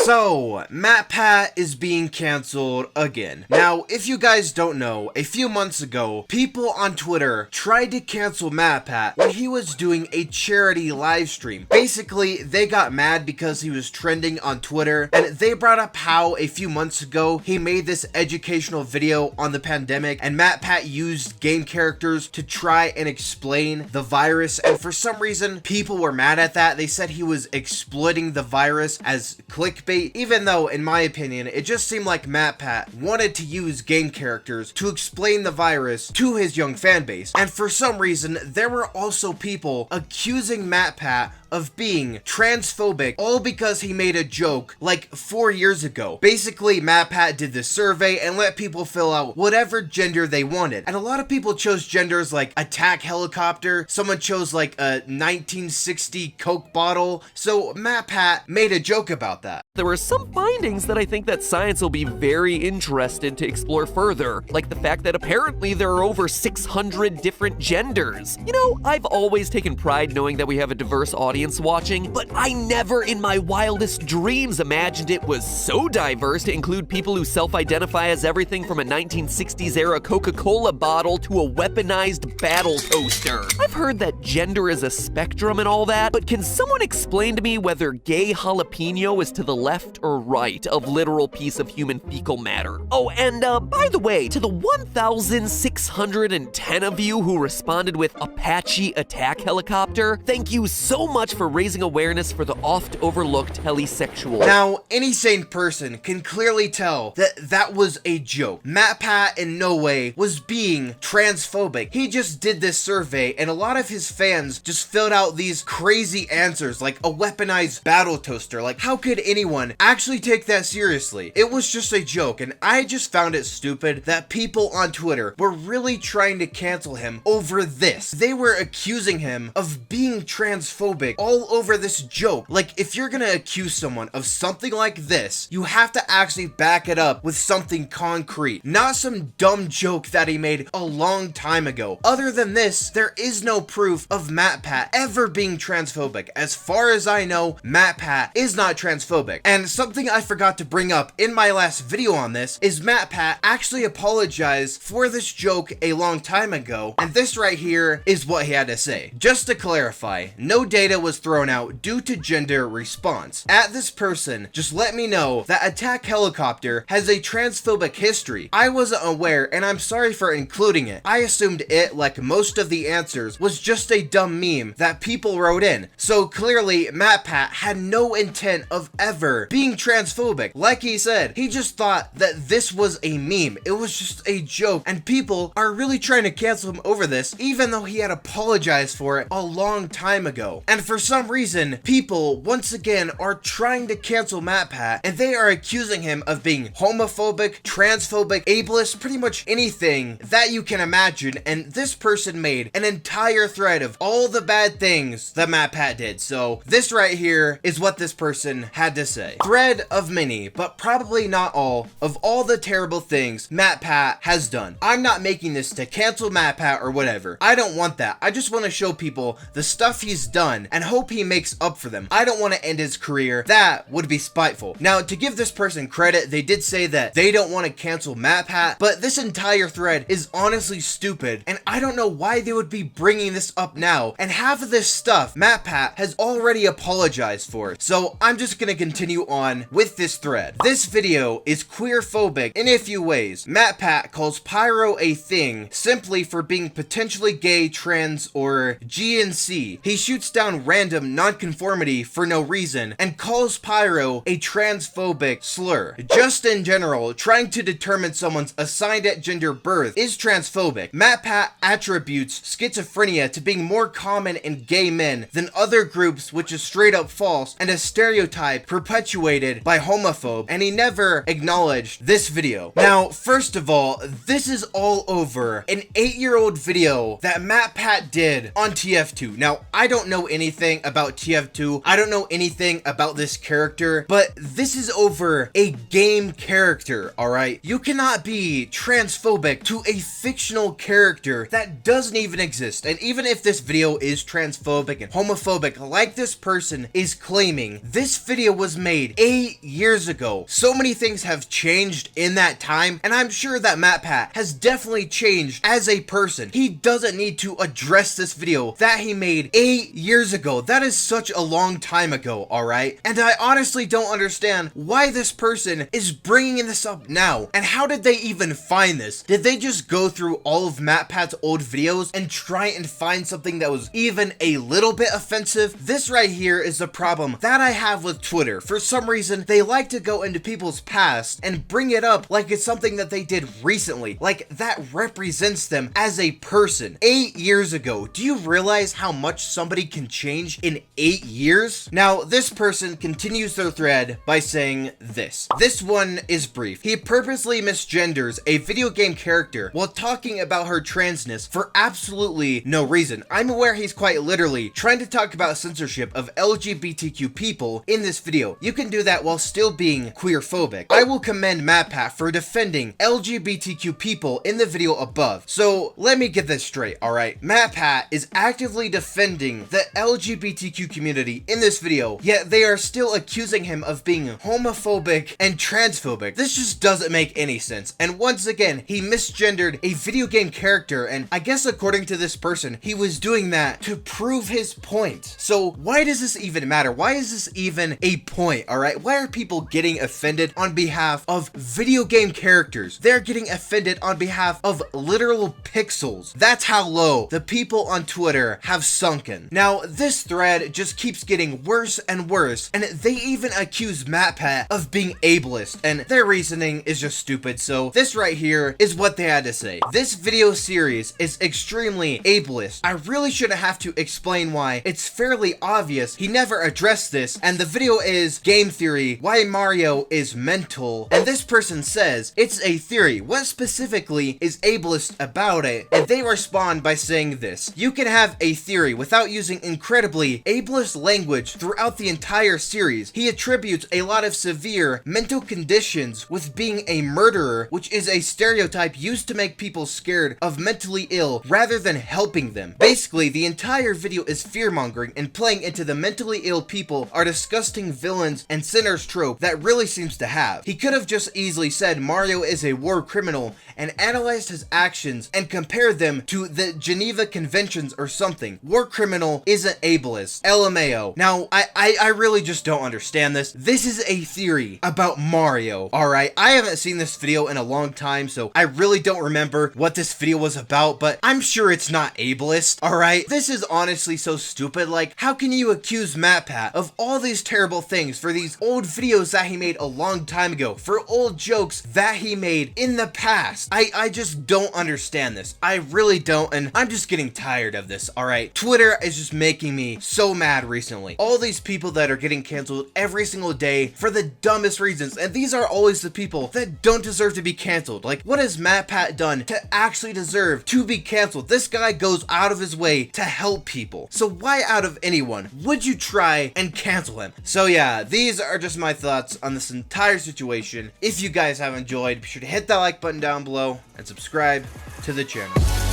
So, MatPat is being cancelled again. Now, if you guys don't know, a few months ago, people on Twitter tried to cancel MatPat when he was doing a charity live stream. Basically, they got mad because he was trending on Twitter, and they brought up how a few months ago, he made this educational video on the pandemic, and MatPat used game characters to try and explain the virus, and for some reason, people were mad at that. They said he was exploiting the virus as clickbait, even though, in my opinion, it just seemed like MatPat wanted to use game characters to explain the virus to his young fan base. And for some reason, there were also people accusing MatPat of being transphobic, all because he made a joke like 4 years ago. Basically, MatPat did this survey and let people fill out whatever gender they wanted. And a lot of people chose genders like attack helicopter, someone chose like a 1960 Coke bottle, so MatPat made a joke about that. There were some findings that I think that science will be very interested to explore further, like the fact that apparently there are over 600 different genders. You know, I've always taken pride knowing that we have a diverse audience watching, but I never in my wildest dreams imagined it was so diverse to include people who self-identify as everything from a 1960s era Coca-Cola bottle to a weaponized battle toaster. I've heard that gender is a spectrum and all that, but can someone explain to me whether gay jalapeno is to the left or right of literal piece of human fecal matter? Oh, and by the way, to the 1,610 of you who responded with Apache attack helicopter, thank you so much for raising awareness for the oft-overlooked helisexual. Now, any sane person can clearly tell that that was a joke. MatPat in no way was being transphobic. He just did this survey, and a lot of his fans just filled out these crazy answers, like a weaponized battle toaster. Like, how could anyone actually take that seriously? It was just a joke, and I just found it stupid that people on Twitter were really trying to cancel him over this. They were accusing him of being transphobic all over this joke. Like, if you're gonna accuse someone of something like this, you have to actually back it up with something concrete, not some dumb joke that he made a long time ago. Other than this, there is no proof of MatPat ever being transphobic. As far as I know, MatPat is not transphobic. And something I forgot to bring up in my last video on this is MatPat actually apologized for this joke a long time ago, and this right here is what he had to say. Just to clarify, no data was thrown out due to gender response. At this person, just let me know that attack helicopter has a transphobic history. I wasn't aware, and I'm sorry for including it. I assumed it, like most of the answers, was just a dumb meme that people wrote in. So clearly, MatPat had no intent of ever being transphobic. Like he said, he just thought that this was a meme. It was just a joke, and people are really trying to cancel him over this, even though he had apologized for it a long time ago. And for some reason, people once again are trying to cancel MatPat, and they are accusing him of being homophobic, transphobic, ableist, pretty much anything that you can imagine. And this person made an entire thread of all the bad things that MatPat did. So this right here is what this person had to say. Thread of many, but probably not all, of all the terrible things MatPat has done. I'm not making this to cancel MatPat or whatever. I don't want that. I just want to show people the stuff he's done and hope he makes up for them. I don't want to end his career. That would be spiteful. Now, to give this person credit, they did say that they don't want to cancel MatPat, but this entire thread is honestly stupid, and I don't know why they would be bringing this up now. And half of this stuff MatPat has already apologized for. So I'm just gonna continue on with this thread. This video is queerphobic in a few ways. MatPat calls Pyro a thing simply for being potentially gay, trans, or G and C. He shoots down random nonconformity for no reason and calls Pyro a transphobic slur. Just in general, trying to determine someone's assigned at gender birth is transphobic. MatPat attributes schizophrenia to being more common in gay men than other groups, which is straight up false and a stereotype perpetuated by homophobes, and he never acknowledged this video. Now, first of all, this is all over an 8-year-old video that MatPat did on TF2. Now, I don't know anything anything about TF2. I don't know anything about this character, but this is over a game character, alright? You cannot be transphobic to a fictional character that doesn't even exist. And even if this video is transphobic and homophobic like this person is claiming, this video was made 8 years ago. So many things have changed in that time, and I'm sure that MatPat has definitely changed as a person. He doesn't need to address this video that he made 8 years ago. That is such a long time ago, alright? And I honestly don't understand why this person is bringing this up now. And how did they even find this? Did they just go through all of MatPat's old videos and try and find something that was even a little bit offensive? This right here is the problem that I have with Twitter. For some reason, they like to go into people's past and bring it up like it's something that they did recently, like that represents them as a person. 8 years ago. Do you realize how much somebody can change in 8 years? Now, this person continues their thread by saying this. This one is brief. He purposely misgenders a video game character while talking about her transness for absolutely no reason. I'm aware he's quite literally trying to talk about censorship of LGBTQ people in this video. You can do that while still being queerphobic. I will commend MatPat for defending LGBTQ people in the video above. So let me get this straight, alright? MatPat is actively defending the LGBTQ community in this video, yet they are still accusing him of being homophobic and transphobic. This just doesn't make any sense. And once again, he misgendered a video game character, and I guess according to this person, he was doing that to prove his point. So why does this even matter? Why is this even a point, alright? Why are people getting offended on behalf of video game characters? They're getting offended on behalf of literal pixels. That's how low the people on Twitter have sunken. Now, this thread just keeps getting worse and worse, and they even accuse MatPat of being ableist, and their reasoning is just stupid. So this right here is what they had to say. This video series is extremely ableist. I really shouldn't have to explain why. It's fairly obvious. He never addressed this, and the video is game theory, why Mario is mental, and this person says it's a theory. What specifically is ableist about it? And they respond by saying this: you can have a theory without using incredibly ableist language throughout the entire series. He attributes a lot of severe mental conditions with being a murderer, which is a stereotype used to make people scared of mentally ill rather than helping them. Basically, the entire video is fear-mongering and playing into the mentally ill people are disgusting villains and sinners trope that really seems to have. He could have just easily said Mario is a war criminal and analyzed his actions and compared them to the Geneva Conventions or something. War criminal isn't ableist. LMAO. Now, I really just don't understand this. This is a theory about Mario, alright? I haven't seen this video in a long time, so I really don't remember what this video was about, but I'm sure it's not ableist, alright? This is honestly so stupid. Like, how can you accuse MatPat of all these terrible things for these old videos that he made a long time ago, for old jokes that he made in the past? I just don't understand this. I really don't, and I'm just getting tired of this, alright? Twitter is just making me so mad recently. All these people that are getting canceled every single day for the dumbest reasons, and these are always the people that don't deserve to be canceled. Like, what has MatPat done to actually deserve to be canceled? This guy goes out of his way to help people. So why out of anyone would you try and cancel him? So yeah, these are just my thoughts on this entire situation. If you guys have enjoyed, be sure to hit that like button down below and subscribe to the channel.